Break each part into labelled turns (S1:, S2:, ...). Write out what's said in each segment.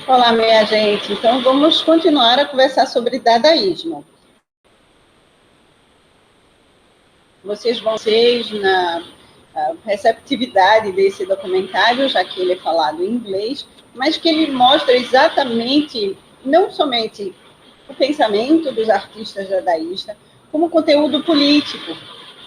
S1: Olá, minha gente. Então, vamos continuar a conversar sobre dadaísmo. Vocês vão ser na receptividade desse documentário, já que ele é falado em inglês, mas que ele mostra exatamente, não somente o pensamento dos artistas dadaístas, como conteúdo político,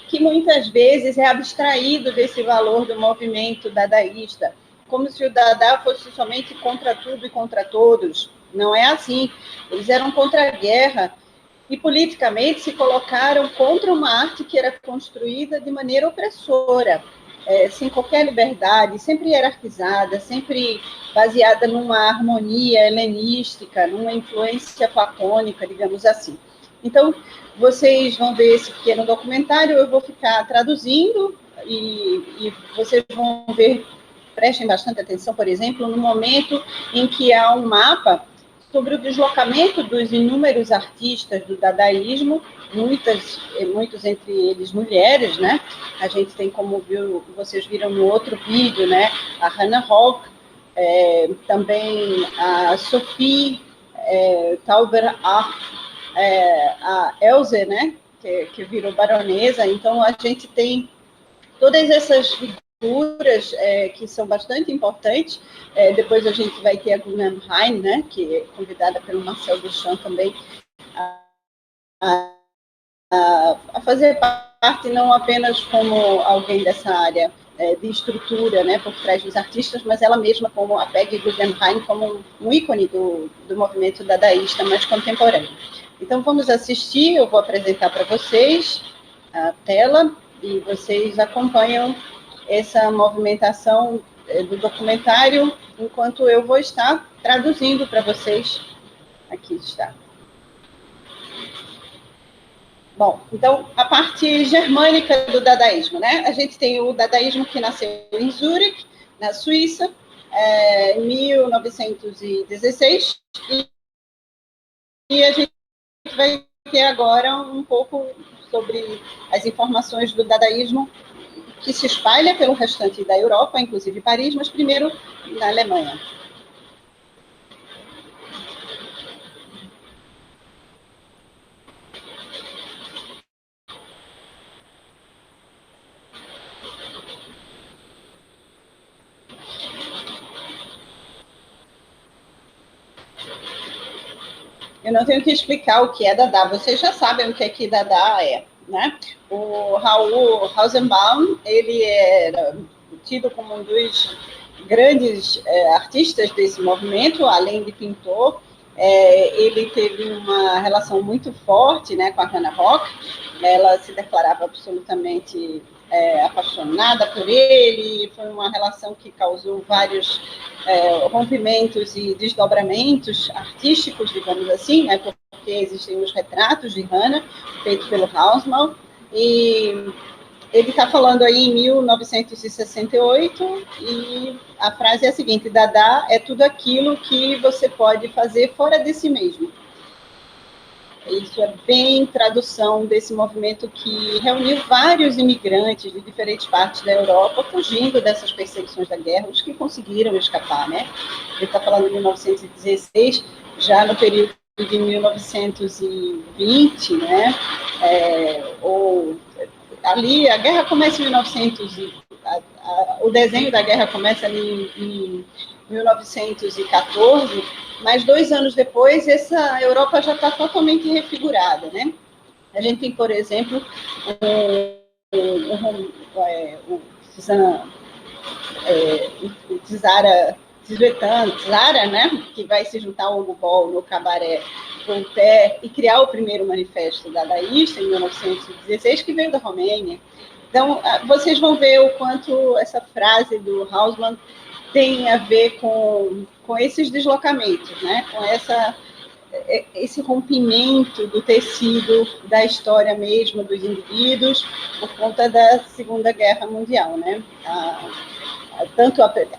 S1: que muitas vezes é abstraído desse valor do movimento dadaísta, como se o Dada fosse somente contra tudo e contra todos. Não é assim. Eles eram contra a guerra e politicamente se colocaram contra uma arte que era construída de maneira opressora, sem qualquer liberdade, sempre hierarquizada, sempre baseada numa harmonia helenística, numa influência platônica, digamos assim. Então, vocês vão ver esse pequeno documentário, eu vou ficar traduzindo e vocês vão ver, prestem bastante atenção, por exemplo, no momento em que há um mapa sobre o deslocamento dos inúmeros artistas do dadaísmo, muitos entre eles mulheres, né? A gente tem, como vocês viram no outro vídeo, né? A Hannah Hawk, também a Sophie Tauber, a Elze, né? Que virou baronesa. Então, a gente tem todas essas figuras que são bastante importantes. Depois a gente vai ter a Guggenheim, né, que é convidada pelo Marcel Duchamp também a fazer parte não apenas como alguém dessa área de estrutura, né, por trás dos artistas, mas ela mesma como a Peggy Guggenheim como um ícone do movimento dadaísta mais contemporâneo. Então vamos assistir, eu vou apresentar para vocês a tela e vocês acompanham essa movimentação do documentário, enquanto eu vou estar traduzindo para vocês. Aqui está. Bom, então, a parte germânica do dadaísmo, né? A gente tem o dadaísmo que nasceu em Zurique, na Suíça, em 1916, e a gente vai ter agora um pouco sobre as informações do dadaísmo que se espalha pelo restante da Europa, inclusive Paris, mas primeiro na Alemanha. Eu não tenho que explicar o que é Dada, vocês já sabem o que é que Dada é, né? O Raul Rosenbaum, ele era tido como um dos grandes artistas desse movimento, além de pintor. Ele teve uma relação muito forte, né, com a Hannah Rock. Ela se declarava absolutamente apaixonada por ele. Foi uma relação que causou vários rompimentos e desdobramentos artísticos, digamos assim, né, porque existem os retratos de Hannah, feitos pelo Hausmann, e ele está falando aí em 1968, e a frase é a seguinte: Dada é tudo aquilo que você pode fazer fora de si mesmo. Isso é bem tradução desse movimento que reuniu vários imigrantes de diferentes partes da Europa, fugindo dessas perseguições da guerra, os que conseguiram escapar, né? Ele está falando de 1916, já no período de 1920, né? Ali, a guerra começa em 1900, o desenho da guerra começa ali em 1914, mas 2 anos depois, essa Europa já está totalmente refigurada, né? A gente tem, por exemplo, o Zara, né? Que vai se juntar ao Hugo Ball no Cabaré Voltaire e criar o primeiro manifesto dadaísta em 1916, que veio da Romênia. Então, vocês vão ver o quanto essa frase do Hausmann tem a ver com esses deslocamentos, né? Com esse rompimento do tecido da história mesmo dos indivíduos por conta da Segunda Guerra Mundial, né?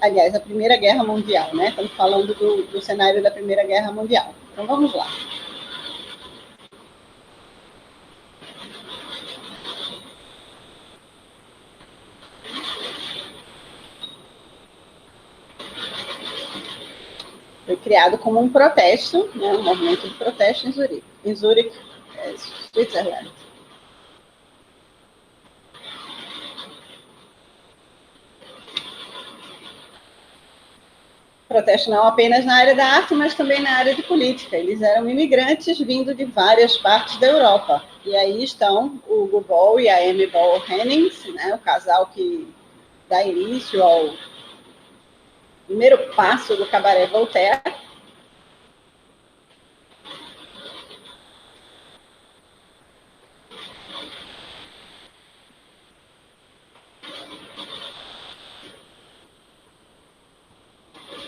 S1: Aliás, a Primeira Guerra Mundial, né? Estamos falando do cenário da Primeira Guerra Mundial. Então, vamos lá. Foi criado como um protesto, né, um movimento de protesto em Zurique, Switzerland. Protesto não apenas na área da arte, mas também na área de política. Eles eram imigrantes vindo de várias partes da Europa. E aí estão o Hugo Ball e a Amy Ball Hennings, né, o casal que dá início ao primeiro passo do Cabaré Voltaire.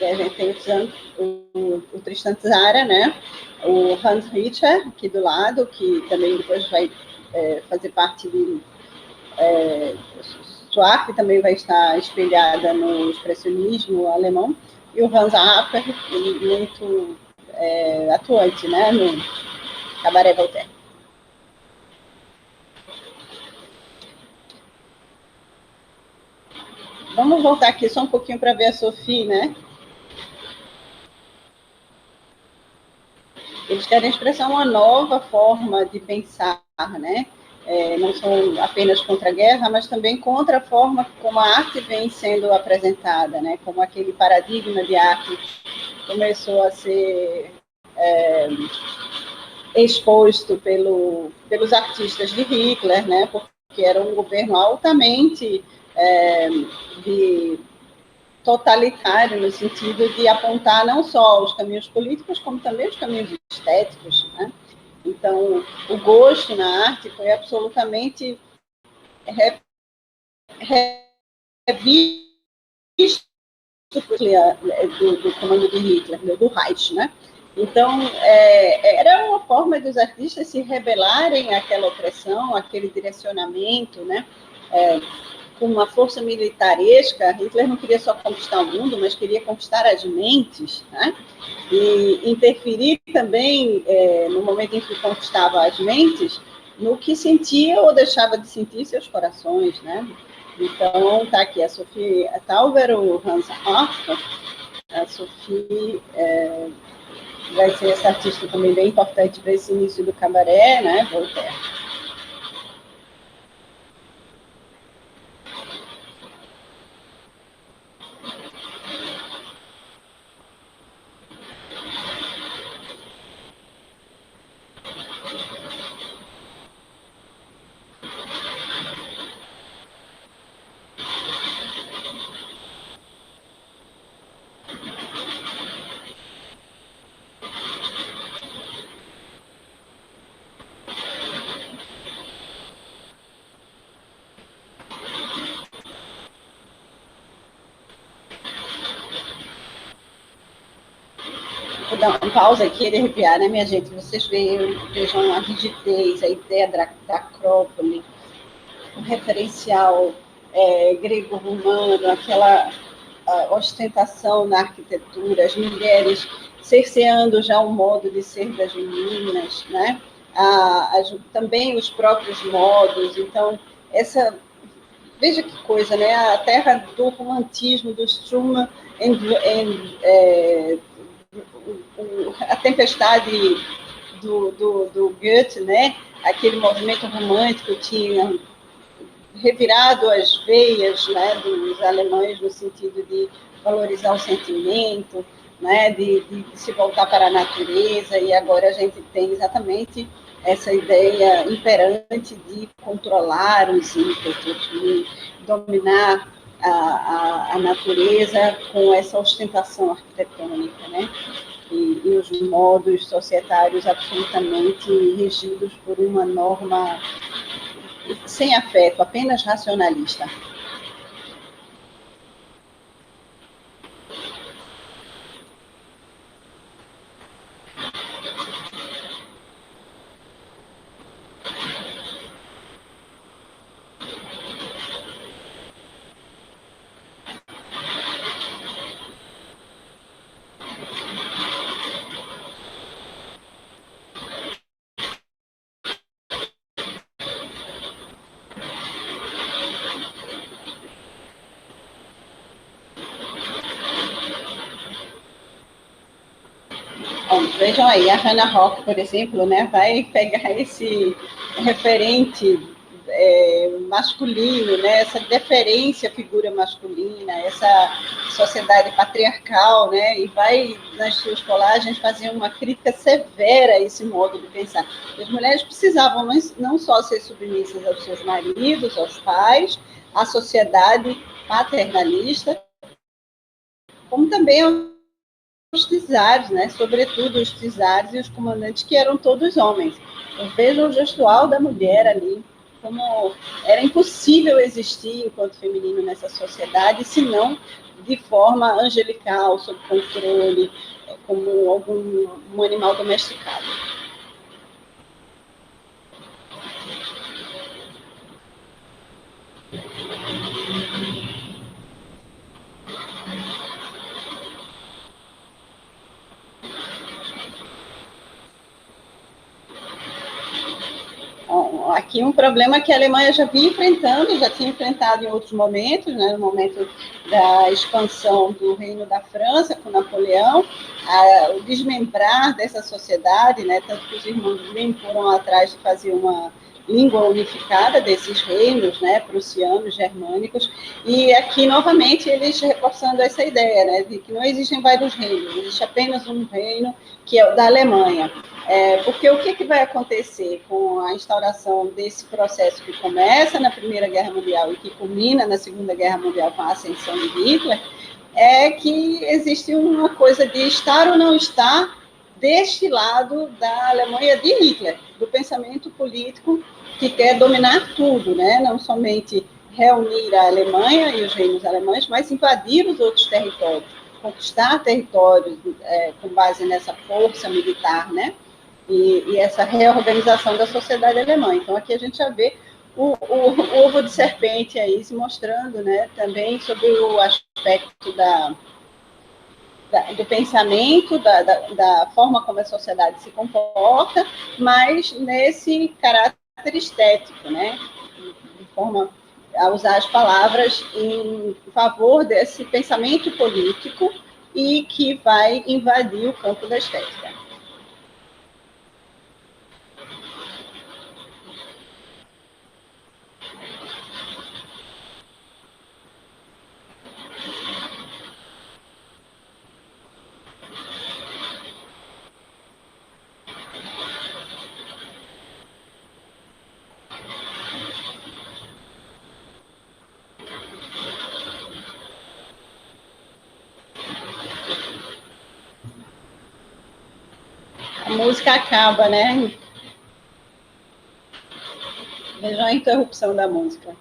S1: E a gente tem o Tristan Tzara, né? O Hans Richter, aqui do lado, que também depois vai fazer parte de... sua arte também vai estar espelhada no expressionismo alemão. E o Hans Apper, muito atuante, né? No Cabaré Voltaire. Vamos voltar aqui só um pouquinho para ver a Sophie, né? Eles querem expressar uma nova forma de pensar, né? Não são apenas contra a guerra, mas também contra a forma como a arte vem sendo apresentada, né? Como aquele paradigma de arte começou a ser exposto pelos artistas de Hitler, né? Porque era um governo altamente totalitário, no sentido de apontar não só os caminhos políticos, como também os caminhos estéticos, né? Então, o gosto na arte foi absolutamente revisto do comando de Hitler, do Reich, né? Então, era uma forma dos artistas se rebelarem àquela opressão, àquele direcionamento, né? Com uma força militaresca. Hitler não queria só conquistar o mundo, mas queria conquistar as mentes, né? E interferir também, no momento em que conquistava as mentes, no que sentia ou deixava de sentir seus corações, né? Então, está aqui a Sophie Tauber, o Hans Apper. A Sophie vai ser essa artista também bem importante para esse início do cabaré, né? Voltaire. Vou dar uma pausa aqui de arrepiar, né, minha gente? Vocês vejam a rigidez, a ideia da Acrópole, o referencial grego-romano, aquela ostentação na arquitetura, as mulheres cerceando já o modo de ser das meninas, né? Também os próprios modos. Então, veja que coisa, né? A terra do romantismo, do Schumann, a tempestade do Goethe, né? Aquele movimento romântico tinha revirado as veias, né, dos alemães no sentido de valorizar o sentimento, né, de se voltar para a natureza, e agora a gente tem exatamente essa ideia imperante de controlar os ímpetos, de dominar a natureza com essa ostentação arquitetônica, né? E os modos societários absolutamente regidos por uma norma sem afeto, apenas racionalista. Bom, vejam aí, a Hannah Rock, por exemplo, né, vai pegar esse referente masculino, né, essa deferência à figura masculina, essa sociedade patriarcal, né, e vai, nas suas colagens, fazer uma crítica severa a esse modo de pensar. As mulheres precisavam não só ser submissas aos seus maridos, aos pais, à sociedade paternalista, como também os czares, né? Sobretudo os czares e os comandantes, que eram todos homens. Então, vejam o gestual da mulher ali, como era impossível existir enquanto feminino nessa sociedade, se não de forma angelical, sob controle, como um animal domesticado. Aqui um problema que a Alemanha já vinha enfrentando, já tinha enfrentado em outros momentos, né, no momento da expansão do Reino da França com Napoleão, o desmembrar dessa sociedade, né, tanto que os irmãos Grimm foram atrás de fazer uma língua unificada desses reinos, né, prussianos, germânicos, e aqui novamente eles reforçando essa ideia, né, de que não existem vários reinos, existe apenas um reino que é o da Alemanha. Porque o que vai acontecer com a instauração desse processo que começa na Primeira Guerra Mundial e que culmina na Segunda Guerra Mundial com a ascensão de Hitler, é que existe uma coisa de estar ou não estar deste lado da Alemanha de Hitler, do pensamento político que quer dominar tudo, né? Não somente reunir a Alemanha e os reinos alemães, mas invadir os outros territórios, conquistar territórios com base nessa força militar, né? E essa reorganização da sociedade alemã. Então, aqui a gente já vê o ovo de serpente aí se mostrando, né, também sobre o aspecto do pensamento, da forma como a sociedade se comporta, mas nesse caráter estético, né, de forma a usar as palavras em favor desse pensamento político e que vai invadir o campo da estética. A música acaba, né? Vejam a interrupção da música.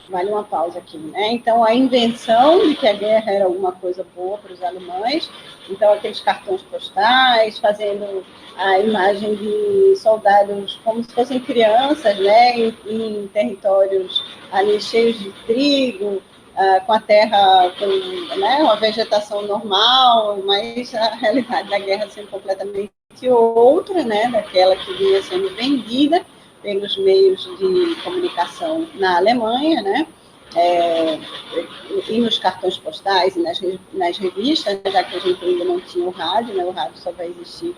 S1: Vale uma pausa aqui, né? Então, a invenção de que a guerra era alguma coisa boa para os alemães, então aqueles cartões postais, fazendo a imagem de soldados como se fossem crianças, né? Em territórios ali cheios de trigo, com a terra com, né, uma vegetação normal, mas a realidade da guerra sendo completamente outra, né? Daquela que vinha sendo vendida pelos meios de comunicação na Alemanha, né? E nos cartões postais e nas revistas, né? Já que a gente ainda não tinha o rádio, né? O rádio só vai existir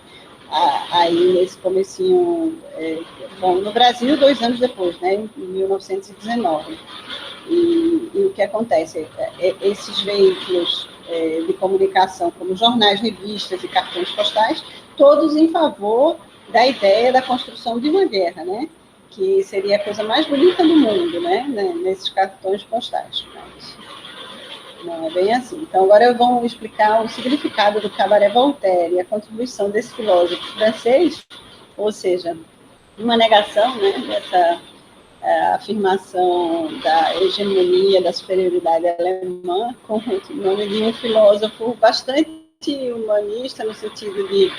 S1: aí nesse comecinho, bom, no Brasil 2 anos depois, né? Em 1919. E o que acontece? Esses veículos de comunicação, como jornais, revistas e cartões postais, todos em favor da ideia da construção de uma guerra, né? Que seria a coisa mais bonita do mundo, né? Nesses cartões postais. Mas não é bem assim. Então, agora vamos explicar o significado do Cabaret Voltaire e a contribuição desse filósofo francês, ou seja, uma negação, né, dessa afirmação da hegemonia, da superioridade alemã, com o nome de um filósofo bastante humanista, no sentido de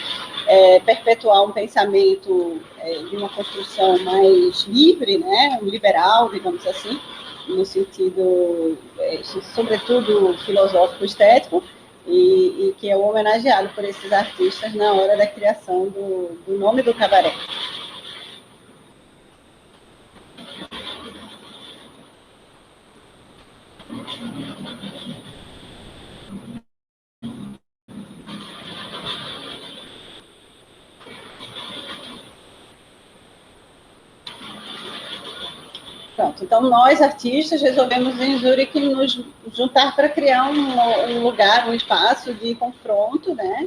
S1: perpetuar um pensamento de uma construção mais livre, né, liberal, digamos assim, no sentido, sobretudo, filosófico-estético, e que é homenageado por esses artistas na hora da criação do nome do cabaré. Pronto, então nós, artistas, resolvemos em Zurique nos juntar para criar um lugar, um espaço de confronto, né?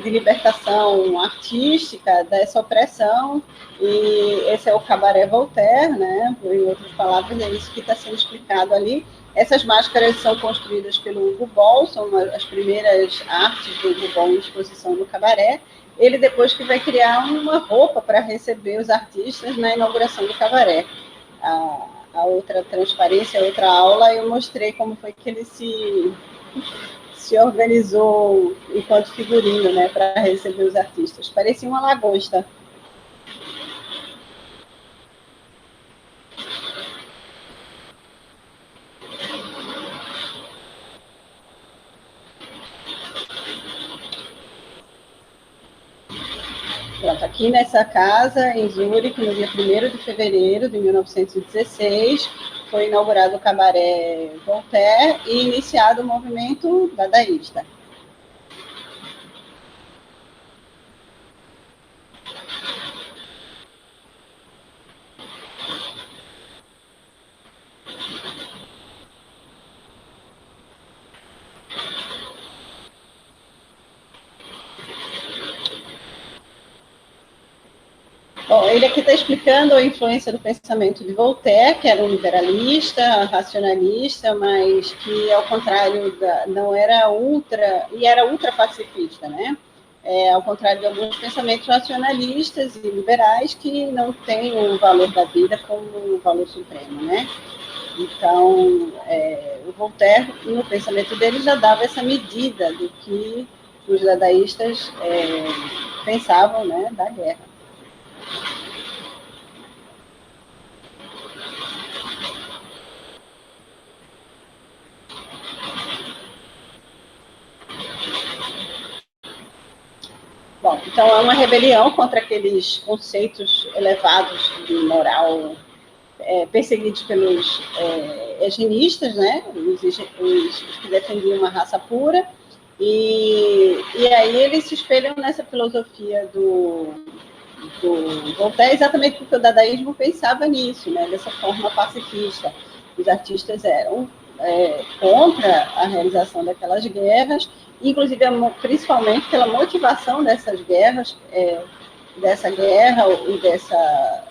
S1: De libertação artística dessa opressão, e esse é o Cabaré Voltaire, né? Em outras palavras, é isso que está sendo explicado ali. Essas máscaras são construídas pelo Hugo Boll, são as primeiras artes do Hugo Boll em exposição no cabaré. Ele depois que vai criar uma roupa para receber os artistas na inauguração do cabaré. A outra transparência, a outra aula, eu mostrei como foi que ele se organizou enquanto figurino, né, para receber os artistas. Parecia uma lagosta. Pronto, aqui nessa casa, em Zurique, no dia 1º de fevereiro de 1916, foi inaugurado o Cabaré Voltaire e iniciado o movimento dadaísta. Bom, ele aqui está explicando a influência do pensamento de Voltaire, que era um liberalista, racionalista, mas que, ao contrário, não era ultra, e era ultra pacifista, né? Ao contrário de alguns pensamentos racionalistas e liberais que não têm o valor da vida como o valor supremo, né? Então, o Voltaire, no pensamento dele, já dava essa medida do que os dadaístas pensavam, né, da guerra. Bom, então é uma rebelião contra aqueles conceitos elevados de moral perseguidos pelos eugenistas, né? Os que defendiam uma raça pura, e aí eles se espelham nessa filosofia do Voltaire, exatamente porque o dadaísmo pensava nisso, né? Dessa forma pacifista. Os artistas eram contra a realização daquelas guerras, inclusive principalmente pela motivação dessas guerras, dessa guerra e dessa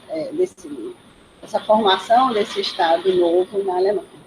S1: formação desse Estado novo na Alemanha.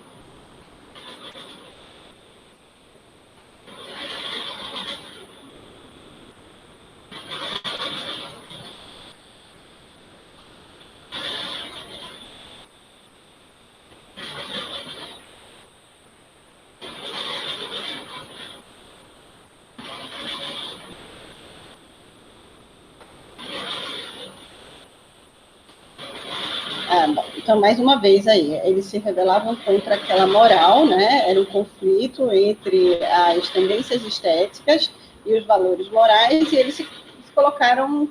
S1: Então, mais uma vez aí, eles se rebelavam contra aquela moral, né? Era um conflito entre as tendências estéticas e os valores morais, e eles se colocaram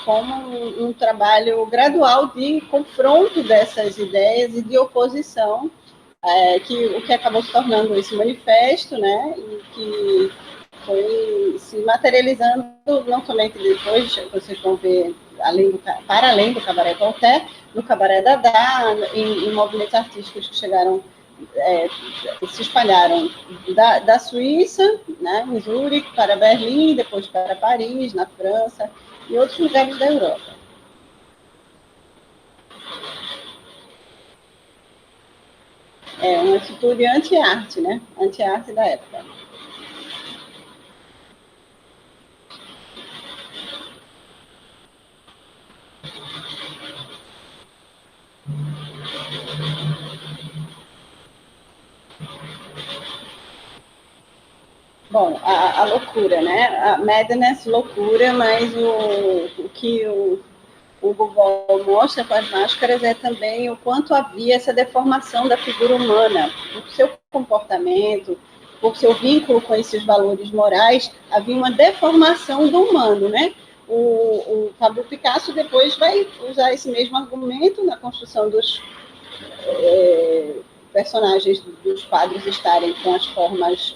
S1: como um trabalho gradual de confronto dessas ideias e de oposição, o que acabou se tornando esse manifesto, né? E que foi se materializando não somente depois, vocês vão ver, para além do Cabaré Voltaire, no Cabaré Dada, em movimentos artísticos que chegaram, se espalharam da Suíça, né, em Zurique, para Berlim, depois para Paris, na França, e outros lugares da Europa. É uma atitude anti-arte, né? Anti-arte da época. Bom, a loucura, né? A madness, loucura, mas o que o Google mostra com as máscaras é também o quanto havia essa deformação da figura humana, o seu comportamento, por seu vínculo com esses valores morais, havia uma deformação do humano, né? O Pablo Picasso depois vai usar esse mesmo argumento na construção dos personagens dos quadros estarem com as formas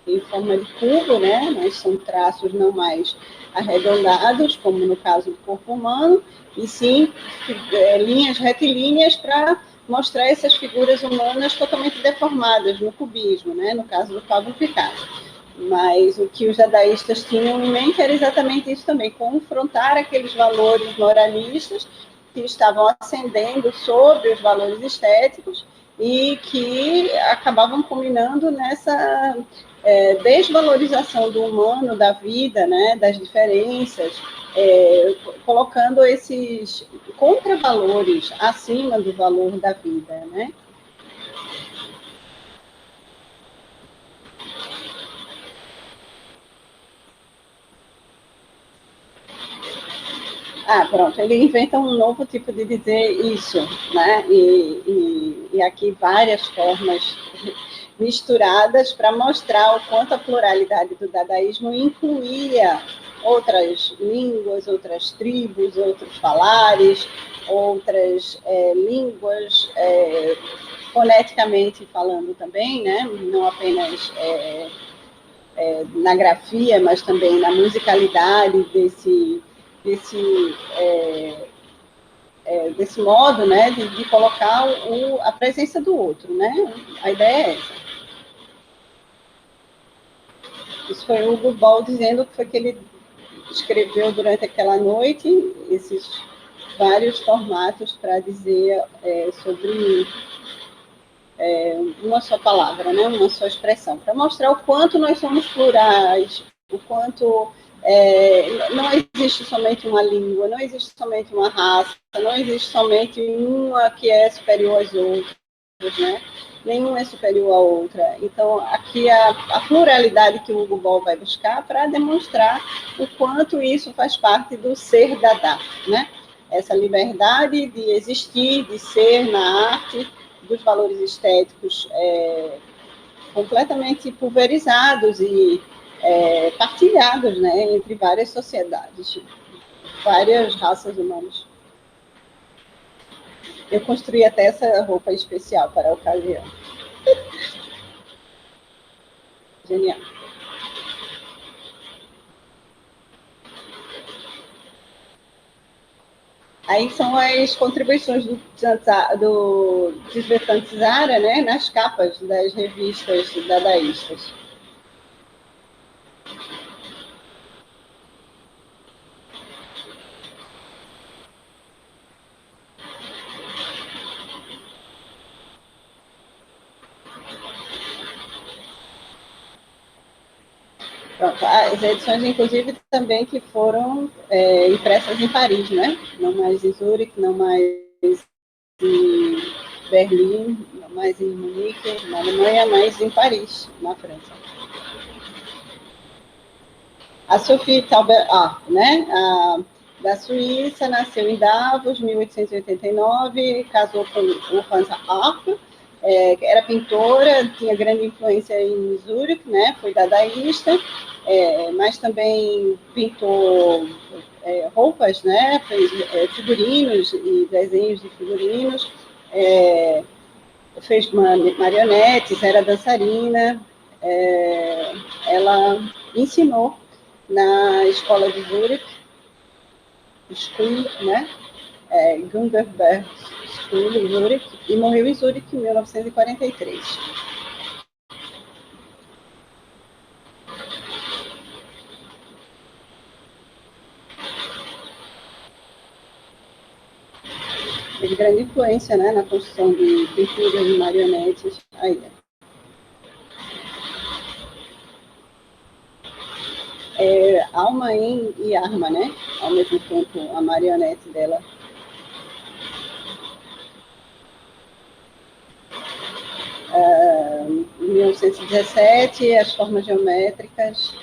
S1: em forma de cubo, né? Mas são traços não mais arredondados, como no caso do corpo humano, e sim linhas retilíneas para mostrar essas figuras humanas totalmente deformadas no cubismo, né? No caso do Pablo Picasso. Mas o que os dadaístas tinham em mente era exatamente isso também, confrontar aqueles valores moralistas que estavam ascendendo sobre os valores estéticos e que acabavam culminando nessa desvalorização do humano, da vida, né, das diferenças, colocando esses contravalores acima do valor da vida, né? Ah, pronto, ele inventa um novo tipo de dizer isso, né? E aqui várias formas misturadas para mostrar o quanto a pluralidade do dadaísmo incluía outras línguas, outras tribos, outros falares, outras línguas, foneticamente falando também, né? Não apenas na grafia, mas também na musicalidade desse modo, né, de colocar a presença do outro, né? A ideia é essa. Isso foi o Hugo Ball dizendo que foi que ele escreveu durante aquela noite esses vários formatos para dizer sobre uma só palavra, né? Uma só expressão, para mostrar o quanto nós somos plurais, o quanto não existe somente uma língua, não existe somente uma raça, não existe somente uma que é superior às outras, né? Nenhuma é superior à outra. Então, aqui a pluralidade que o Hugo Ball vai buscar para demonstrar o quanto isso faz parte do ser Dada, né? Essa liberdade de existir, de ser na arte, dos valores estéticos completamente pulverizados e partilhados, né, entre várias sociedades, várias raças humanas. Eu construí até essa roupa especial para a ocasião. Genial. Aí são as contribuições do Desvertante Zara, né, nas capas das revistas dadaístas. Pronto, as edições, inclusive, também que foram impressas em Paris, né? Não mais em Zurique, não mais em Berlim, não mais em Munique, na Alemanha, mas em Paris, na França. A Sophie Taubert, né? Da Suíça, nasceu em Davos, 1889, casou com o Hans Arp, era pintora, tinha grande influência em Zurique, né? Foi dadaísta, mas também pintou roupas, né? Fez figurinos e desenhos de figurinos, fez marionetes, era dançarina, ela ensinou na escola de Zurique, School, né? Gunderberg School em Zurique, e morreu em Zurique em 1943. Teve grande influência, né, na construção de pinturas de marionetes aí. Alma e arma, né? Ao mesmo tempo, a marionete dela. Em 1917, as formas geométricas.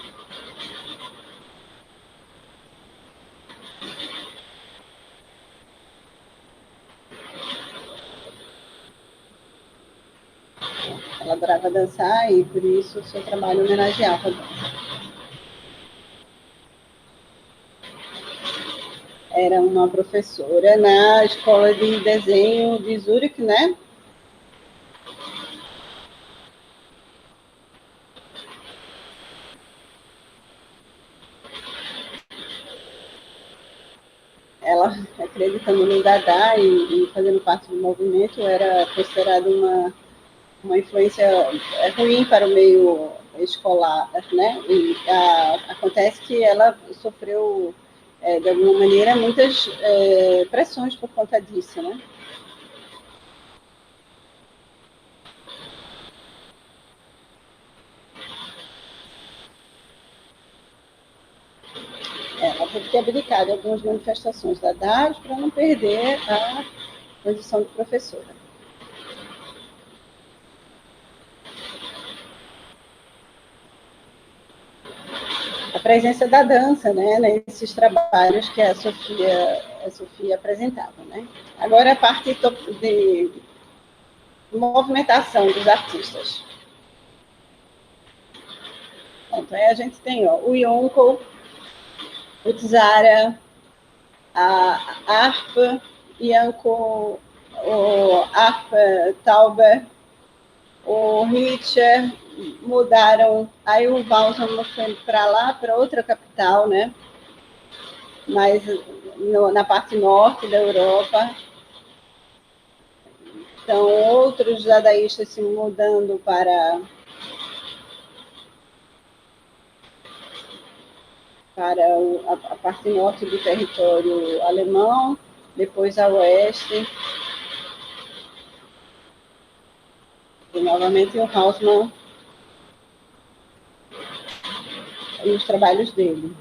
S1: Ela adorava adorava dançar e, por isso, o seu trabalho homenageava a dança. Era uma professora na escola de desenho de Zurique, né? Ela, acreditando no Dada e fazendo parte do movimento, era considerada uma influência ruim para o meio escolar, né? E acontece que ela sofreu, de alguma maneira, muitas pressões por conta disso, né? Ela teve que abdicar de algumas manifestações da DAS para não perder a posição de professora. A presença da dança, né, nesses trabalhos que a Sofia apresentava, né? Agora a parte de movimentação dos artistas. Então, aí a gente tem o Yonko, o Tzara, a Arpa, Yanko, o Arpa Tauber, o Richard, mudaram, aí o Walsman foi para lá, para outra capital, né? Mas na parte norte da Europa. Então, outros dadaístas se mudando para a parte norte do território alemão, depois a oeste. E novamente o Hausmann e os trabalhos dele.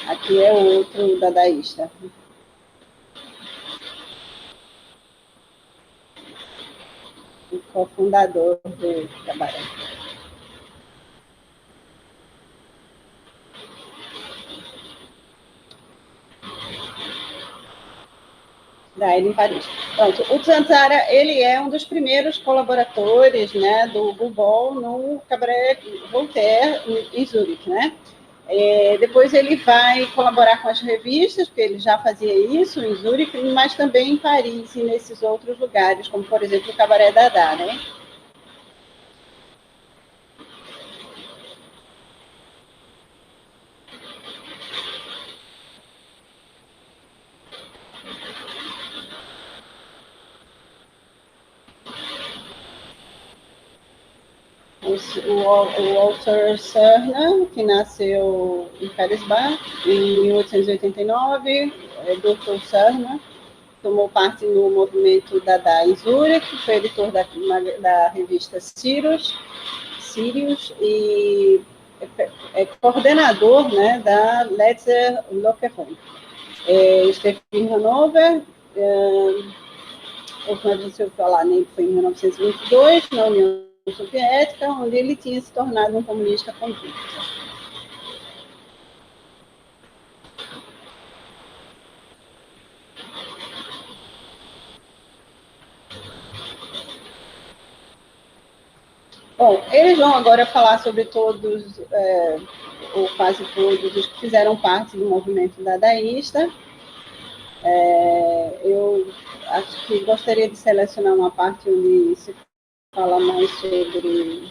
S1: Aqui é outro dadaísta. O cofundador do cabaré. Daí em Paris. Pronto, o Zanzara, ele é um dos primeiros colaboradores, né, do Bubol no Cabaret Voltaire, em Zurique, né? Depois ele vai colaborar com as revistas, porque ele já fazia isso em Zurique, mas também em Paris e nesses outros lugares, como, por exemplo, o Cabaré Dada, né? O Walter Serna, que nasceu em Carisbach em 1889, Dr. Serna, tomou parte no movimento Dada em Zurique, foi editor da revista Sirius e é coordenador, né, da Letzer Locheron. Esteve em Hannover, última vez que eu falar nele foi em 1922, na União Soviética, onde ele tinha se tornado um comunista convicto. Bom, eles vão agora falar sobre todos, ou quase todos, os que fizeram parte do movimento dadaísta. Eu acho que gostaria de selecionar uma parte onde se fala mais sobre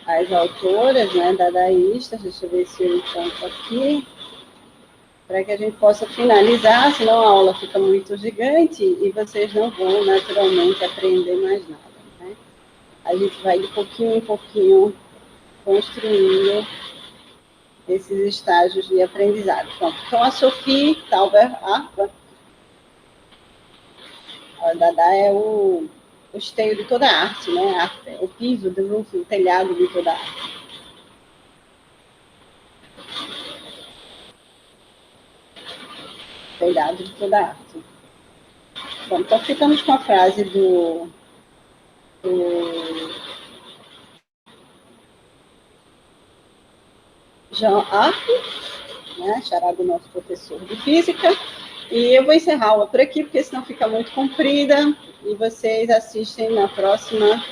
S1: as autoras, né, dadaístas. Deixa eu ver se eu encontro aqui, para que a gente possa finalizar, senão a aula fica muito gigante e vocês não vão naturalmente aprender mais nada, né? A gente vai de pouquinho em pouquinho construindo esses estágios de aprendizado. Então a Sophie Tauber Arpa, a Dada é o esteio de toda a arte, né? O piso, o telhado de toda a arte. Telhado de toda a arte. Bom, então ficamos com a frase do Jean Arp, né, chará do nosso professor de física. E eu vou encerrar a aula por aqui, porque senão fica muito comprida, e vocês assistem na próxima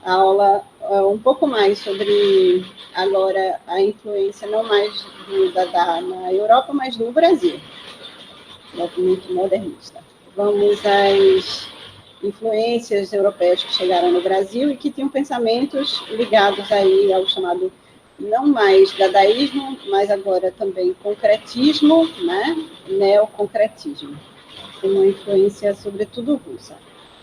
S1: a aula um pouco mais sobre, agora, a influência não mais do Dada na Europa, mas no Brasil, movimento modernista. Vamos às influências europeias que chegaram no Brasil e que tinham pensamentos ligados aí ao chamado não mais dadaísmo, mas agora também concretismo, né? Neoconcretismo, uma influência sobretudo russa.